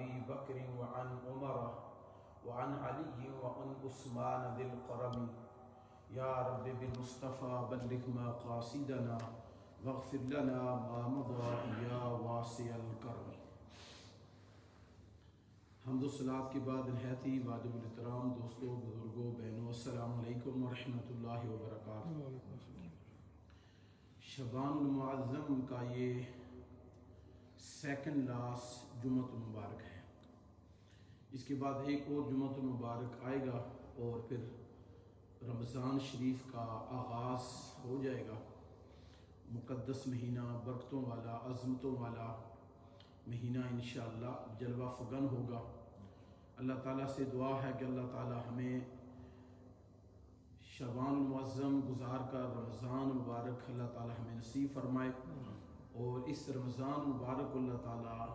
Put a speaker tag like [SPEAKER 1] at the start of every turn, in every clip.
[SPEAKER 1] أبي بكر وعن عمر وعن علي وعن عثمان ذي القرم يا رب بالمصطفى بلغ مقاصدنا واغفر لنا ما مضى يا واسع الكرم۔ حمد و صلات کے بعد نہایتی واجب الاحترام دوستوں، بزرگوں، بہنوں، السلام علیکم ورحمۃ اللہ وبرکاتہ۔ شعبان المعظم کا یہ سیکنڈ لاسٹ جمعۃ المبارک ہے۔ اس کے بعد ایک اور جمعۃ المبارک آئے گا اور پھر رمضان شریف کا آغاز ہو جائے گا۔ مقدس مہینہ، برکتوں والا، عظمتوں والا مہینہ انشاءاللہ جلوہ فگن ہوگا۔ اللہ تعالیٰ سے دعا ہے کہ اللہ تعالیٰ ہمیں شعبان المعظم گزار کر رمضان مبارک اللہ تعالیٰ ہمیں نصیب فرمائے، اور اس رمضان مبارک اللہ تعالیٰ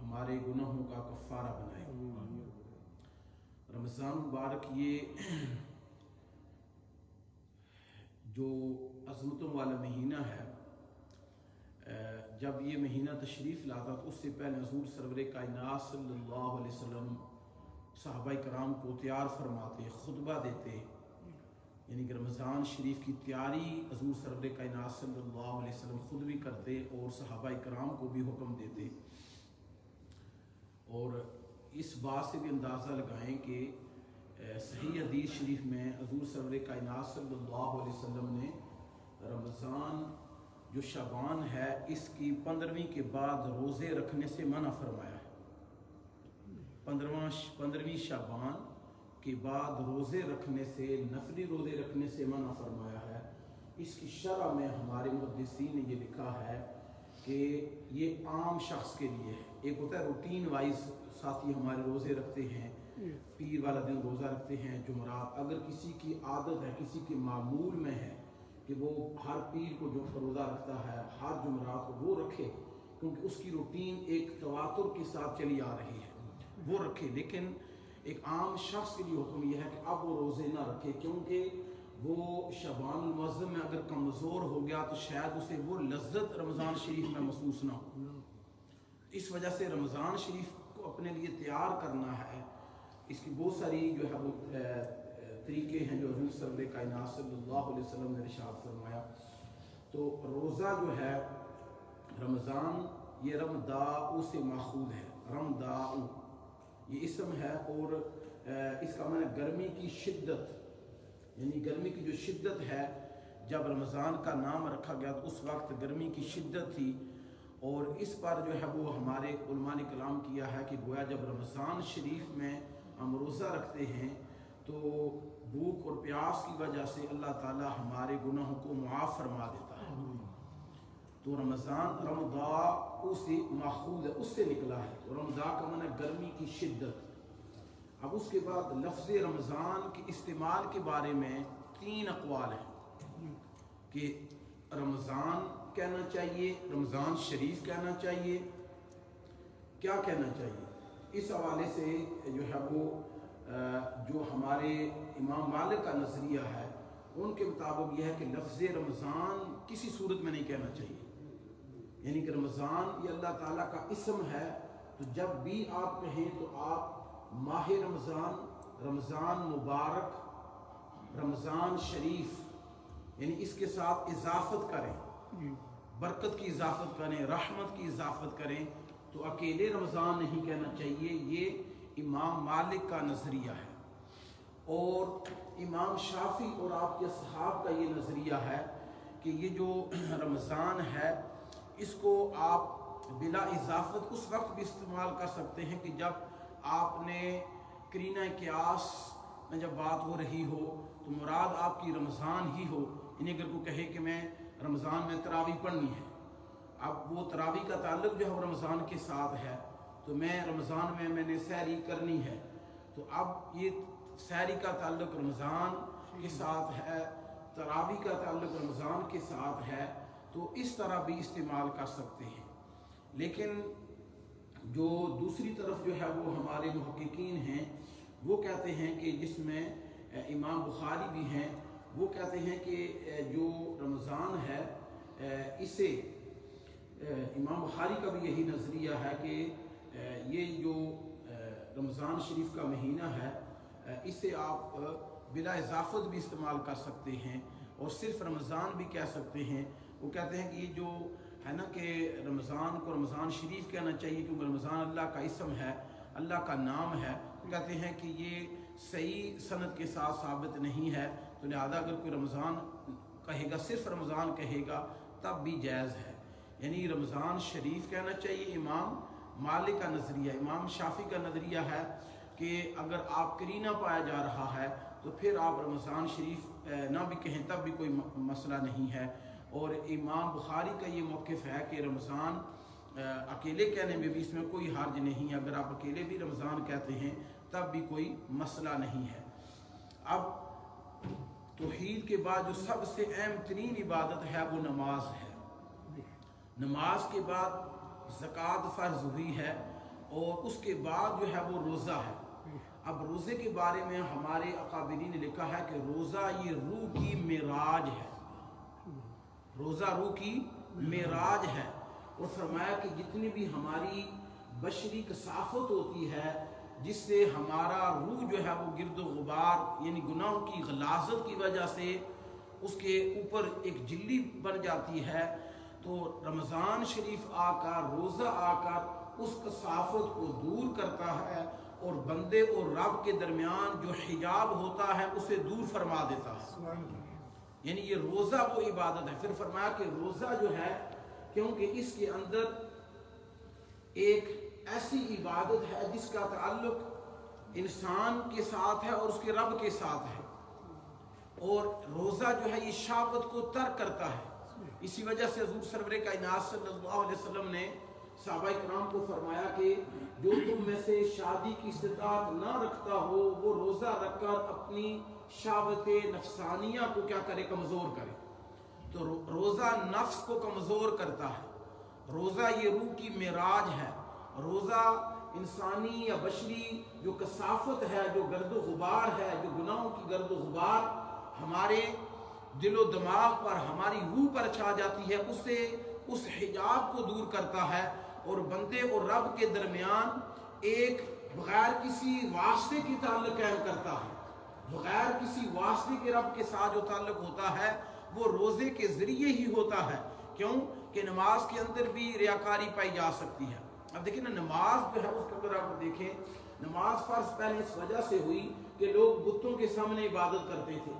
[SPEAKER 1] ہمارے گناہوں کا کفارہ بنائے۔ رمضان مبارک یہ جو عظمتوں والا مہینہ ہے، جب یہ مہینہ تشریف لاتا تو اس سے پہلے حضور سرور کائنات صلی اللہ علیہ وسلم صحابہ کرام کو تیار فرماتے، خطبہ دیتے، یعنی کہ رمضان شریف کی تیاری حضور سرور کائنات صلی اللہ علیہ وسلم خود بھی کرتے اور صحابہ کرام کو بھی حکم دیتے۔ اور اس بات سے بھی اندازہ لگائیں کہ صحیح حدیث شریف میں حضور سرور کائنات صلی اللہ علیہ وسلم نے رمضان جو شعبان ہے اس کی 15ویں کے بعد روزے رکھنے سے منع فرمایا ہے۔ 15ویں شعبان کے بعد روزے رکھنے سے، نفلی روزے رکھنے سے منع فرمایا ہے۔ اس کی شرح میں ہمارے محدثین نے یہ لکھا ہے کہ یہ عام شخص کے لیے ہے۔ ایک ہوتا ہے روٹین وائز ساتھی ہمارے روزے رکھتے ہیں، پیر والا دن روزہ رکھتے ہیں، جمعرات، اگر کسی کی عادت ہے، کسی کے معمول میں ہے کہ وہ ہر پیر کو جو روزہ رکھتا ہے، ہر جمعرات کو وہ رکھے، کیونکہ اس کی روٹین ایک تواتر کے ساتھ چلی آ رہی ہے، وہ رکھے۔ لیکن ایک عام شخص کے لیے حکم یہ ہے کہ اب وہ روزے نہ رکھے، کیونکہ وہ شعبان المعظم میں اگر کمزور ہو گیا تو شاید اسے وہ لذت رمضان شریف میں محسوس نہ ہو۔ اس وجہ سے رمضان شریف کو اپنے لیے تیار کرنا ہے۔ اس کی بہت ساری جو ہے وہ طریقے ہیں جو حضور صلی اللہ کائنات صلی اللہ علیہ وسلم نے ارشاد فرمایا۔ تو روزہ جو ہے رمضان، یہ رمضاء سے ماخوذ ہے، رمضاء یہ اسم ہے، اور اس کا معنی گرمی کی شدت، یعنی گرمی کی جو شدت ہے، جب رمضان کا نام رکھا گیا تو اس وقت گرمی کی شدت تھی، اور اس پر جو ہے وہ ہمارے علماء نے کلام کیا ہے کہ گویا جب رمضان شریف میں ہم روزہ رکھتے ہیں تو بھوک اور پیاس کی وجہ سے اللہ تعالی ہمارے گناہوں کو معاف فرما دیتا ہے۔ تو رمضان رمضاء سے ماخوذ ہے، اس سے نکلا ہے، تو رمضاء کا معنی گرمی کی شدت۔ اب اس کے بعد لفظ رمضان کے استعمال کے بارے میں 3 اقوال ہیں کہ رمضان کہنا چاہیے، رمضان شریف کہنا چاہیے، کیا کہنا چاہیے۔ اس حوالے سے جو ہے وہ جو ہمارے امام مالک کا نظریہ ہے، ان کے مطابق یہ ہے کہ لفظ رمضان کسی صورت میں نہیں کہنا چاہیے، یعنی کہ رمضان یہ اللہ تعالیٰ کا اسم ہے، تو جب بھی آپ کہیں تو آپ ماہ رمضان، رمضان مبارک، رمضان شریف، یعنی اس کے ساتھ اضافت کریں، برکت کی اضافت کریں، رحمت کی اضافت کریں، تو اکیلے رمضان نہیں کہنا چاہیے۔ یہ امام مالک کا نظریہ ہے، اور امام شافعی اور آپ کے اصحاب کا یہ نظریہ ہے کہ یہ جو رمضان ہے اس کو آپ بلا اضافت اس وقت بھی استعمال کر سکتے ہیں کہ جب آپ نے قرینہ قیاس میں جب بات ہو رہی ہو تو مراد آپ کی رمضان ہی ہو، یعنی اگر کوئی کہے کہ میں رمضان میں تراویح پڑھنی ہے، اب وہ تراویح کا تعلق جو ہے رمضان کے ساتھ ہے، تو میں رمضان میں نے سحری کرنی ہے، تو اب یہ سحری کا تعلق رمضان کے ساتھ ہے، تراویح کا تعلق رمضان کے ساتھ ہے، تو اس طرح بھی استعمال کر سکتے ہیں۔ لیکن جو دوسری طرف جو ہے وہ ہمارے محققین ہیں، وہ کہتے ہیں کہ جس میں امام بخاری بھی ہیں، وہ کہتے ہیں کہ جو رمضان ہے اسے امام بخاری کا بھی یہی نظریہ ہے کہ یہ جو رمضان شریف کا مہینہ ہے اسے آپ بلا اضافت بھی استعمال کر سکتے ہیں اور صرف رمضان بھی کہہ سکتے ہیں۔ وہ کہتے ہیں کہ یہ جو ہے نا کہ رمضان کو رمضان شریف کہنا چاہیے کیونکہ رمضان اللہ کا اسم ہے، اللہ کا نام ہے۔ کہتے ہیں کہ یہ صحیح سند کے ساتھ ثابت نہیں ہے، تو لہذا اگر کوئی رمضان کہے گا، صرف رمضان کہے گا تب بھی جائز ہے، یعنی رمضان شریف کہنا چاہیے۔ امام مالک کا نظریہ، امام شافعی کا نظریہ ہے کہ اگر آپ کرینہ پایا جا رہا ہے تو پھر آپ رمضان شریف نہ بھی کہیں تب بھی کوئی مسئلہ نہیں ہے، اور امام بخاری کا یہ موقف ہے کہ رمضان اکیلے کہنے میں بھی اس میں کوئی حرج نہیں ہے، اگر آپ اکیلے بھی رمضان کہتے ہیں تب بھی کوئی مسئلہ نہیں ہے۔ اب توحید کے بعد جو سب سے اہم ترین عبادت ہے وہ نماز ہے۔ نماز کے بعد زکوٰۃ فرض ہوئی ہے اور اس کے بعد جو ہے وہ روزہ ہے۔ اب روزے کے بارے میں ہمارے اکابرین نے لکھا ہے کہ روزہ یہ روح کی معراج ہے، روزہ روح کی معراج ہے، اور فرمایا کہ جتنی بھی ہماری بشری کثافت ہوتی ہے جس سے ہمارا روح جو ہے وہ گرد و غبار یعنی گناہوں کی غلاظت کی وجہ سے اس کے اوپر ایک جلی بن جاتی ہے، تو رمضان شریف آ کر روزہ آ کر اس کثافت کو دور کرتا ہے اور بندے اور رب کے درمیان جو حجاب ہوتا ہے اسے دور فرما دیتا ہے، یعنی یہ روزہ وہ عبادت ہے۔ پھر فرمایا کہ روزہ جو ہے کیونکہ اس کے اندر ایک ایسی عبادت ہے جس کا تعلق انسان کے ساتھ ہے اور اس کے رب کے ساتھ ہے، اور روزہ جو ہے یہ شہوت کو ترک کرتا ہے۔ اسی وجہ سے حضور سرور کائنات صلی اللہ علیہ وسلم نے صحابہ کرام کو فرمایا کہ جو تم میں سے شادی کی استطاعت نہ رکھتا ہو وہ روزہ رکھ کر اپنی شہوت نفسانیہ کو کیا کرے، کمزور کرے۔ تو روزہ نفس کو کمزور کرتا ہے، روزہ یہ روح کی معراج ہے، روزہ انسانی یا بشری جو کثافت ہے، جو گرد و غبار ہے، جو گناہوں کی گرد و غبار ہمارے دل و دماغ پر ہماری روح پر چھا جاتی ہے، اسے اس حجاب کو دور کرتا ہے اور بندے اور رب کے درمیان ایک بغیر کسی واسطے کی تعلق قائم کرتا ہے۔ بغیر کسی واسطے کے رب کے ساتھ جو تعلق ہوتا ہے وہ روزے کے ذریعے ہی ہوتا ہے، کیوں کہ نماز کے اندر بھی ریاکاری پائی جا سکتی ہے۔ اب دیکھیں نا، نماز جو ہے اس کے اندر آپ دیکھیں، نماز فرض پہلے اس وجہ سے ہوئی کہ لوگ بتوں کے سامنے عبادت کرتے تھے،